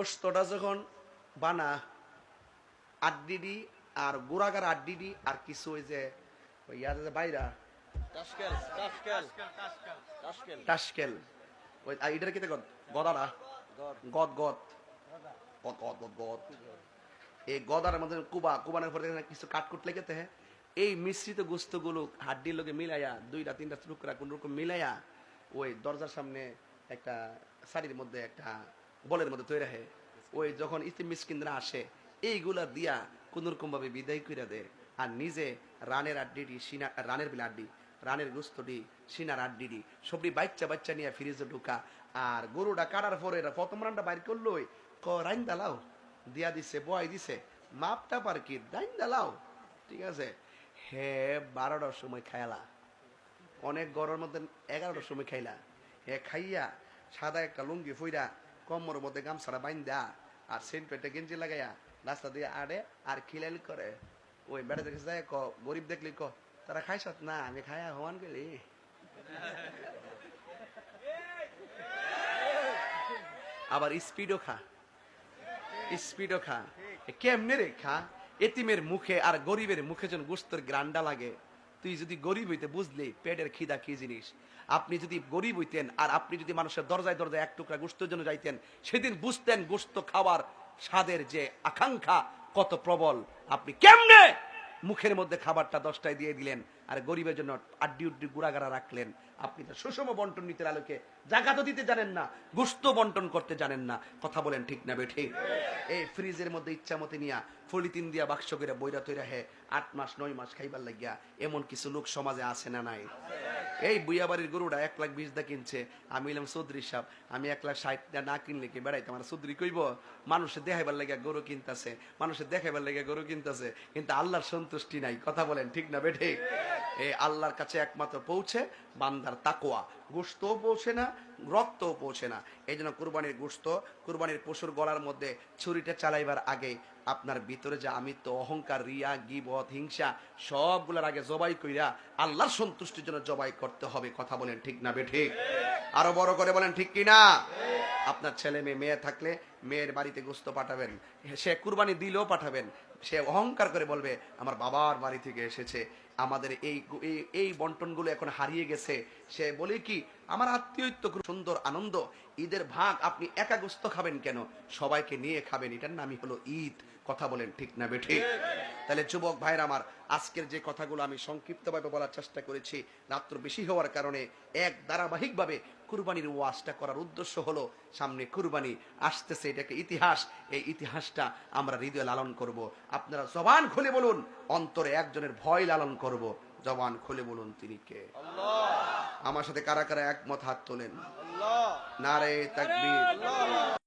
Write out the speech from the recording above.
গোস্তটা যখন বানা আড্ডিডি আর গোড়াগার আড্ডিডি আর কিছু ওই যে বাইরা টাসকেল ওই এটার কিতে গদারা গদ গদ গদ গদ গদ গদ এই গদার মধ্যে কুবানের পরে কিছু কাটকুট লেগেতে হ্যাঁ এই মিশ্রিত গোস্তগুলো হাড্ডির লোকে মিলাইয়া দুইটা তিনটা টুকরা কোন রকম মিলাইয়া ওই দরজার সামনে একটা শাড়ির মধ্যে একটা বলের মধ্যে তৈরি হয় ওই যখন ইতিম মিসকিনরা আসে এইগুলা দিয়া কোনরকম ভাবে বিদায় কইরা দেয় আর নিজে রানের আড্ডিডি সিনা রানের বিলা আড্ডি রানের গোস্তটি সিনার আড্ডিডি সবটি বাচ্চা বাচ্চা নিয়ে ফ্রিজে ঢুকা আর গরুটা কাটার পরে প্রথম রানটা বাইর করলোই রাইন দালাও দিয়া দিছে বয় দিছে মাপটা পার কি রাইন দালাও ঠিক আছে হে 12টার সময় খাইলা অনেক গরমের মধ্যে 11টার সময় খাইলা হে খাইয়া সাদা একটা লুঙ্গি ফুইরা কম্মর মধ্যে গামছাড়া বাইন দেয়া আর সেন্ট পেটে গেঞ্জি লাগাইয়া রাস্তা দিয়ে আড়ে আর খিলাইল করে ওই বেড়া দেখে যায় গরিব দেখলি তারা খাইস না আমি খাইয়া হওয়ান গেলি আবার স্পিডও খা কেমনে রে খা এতিমের মুখে আর গরিবের মুখে যখন গোস্তের গ্রান্ডা লাগে তুই যদি গরিব হইতে বুঝলি পেটের খিদা কি জিনিস আপনি যদি গরিব হইতেন আর আপনি যদি মানুষের দরজায় দরজায় এক টুকরা গোস্তের জন্য যাইতেন সেদিন বুঝতেন গোস্ত খাওয়ার স্বাদের যে আকাঙ্ক্ষা কত প্রবল আপনি কেমনে মুখের মধ্যে খাবারটা 10টায় দিয়ে দিলেন আর গরিবের জন্য আড্ডি উড্ডি গুড়াগাড়া রাখলেন আপনি তো সুষম বন্টন নীতির আলোকে জাকাতও দিতে জানেন না গোস্ত বন্টন করতে জানেন না কথা বলেন ঠিক না বেঠিক এই ফ্রিজের মধ্যে ইচ্ছা মতে নিয়া পলিথিন দিয়া বাক্স করে বইরা তৈরা হে 8 মাস 9 মাস খাইবার লাগিয়া এমন কিছু লোক সমাজে আছে না নাই এই বুইয়া বাড়ির গরুটা 1,20,000 কিনছে আমি এলাম চৌধুরী সাহেব আমি 1,60,000 না কিনলে কি বেড়াইতে আমার চৌধুরী কইব মানুষের দেখাইবার লাগিয়া গরু কিনতেছে মানুষের দেখাইবার লাগিয়া গরু কিনতেছে কিন্তু আল্লাহর সন্তুষ্টি নাই কথা বলেন ঠিক না বেঠিক এই আল্লাহর কাছে একমাত্র পৌঁছে বান্দার তাকওয়া গোশতও পৌঁছে না রক্তও পৌঁছে না এই জন্য কুরবানির গোশত কুরবানির পশুর গলার মধ্যে ছুরিটা চালাইবার আগে আপনার ভিতরে যে আমিত্ব অহংকার রিয়া গীবত হিংসা সবগুলোর আগে জবাই কইরা আল্লাহর সন্তুষ্টির জন্য জবাই করতে হবে কথা বলেন ঠিক না বেঠিক আরো বড় করে বলেন ঠিক কি না আপনার ছেলে মেয়ে থাকলে মেয়ের বাড়িতে গোশত পাঠাবেন সে কুরবানি দিলেও পাঠাবেন সে অহংকার করে বলবে আমার বাবার বাড়ি থেকে এসেছে আমাদের এই বন্টনগুলো এখন হারিয়ে গেছে সে বলে কি আমার আত্মীয়ত্ব খুব সুন্দর আনন্দ ঈদের ভাগ আপনি একা গোশত খাবেন কেন সবাইকে নিয়ে খাবেন এটার নামই হলো ঈদ কথা বলেন ঠিক না বেঠিক তাহলে যুবক ভাইরা আমার আজকের যে কথাগুলো আমি সংক্ষিপ্তভাবে বলার চেষ্টা করেছি রাত্র বেশি হওয়ার কারণে এক ধারাবাহিকভাবে কুরবানির ওয়াজটা করার উদ্দেশ্য হলো সামনে কুরবানি আসতেছে এটাকে ইতিহাস এই ইতিহাসটা আমরা হৃদয়ে লালন করব আপনারা জবান খুলে বলুন অন্তরে একজনের ভয় লালন করব জবান খুলে বলুন তিনি কে আল্লাহ আমার সাথে কারা কারা একমত হাত তোলেন আল্লাহ নারে তাকবীর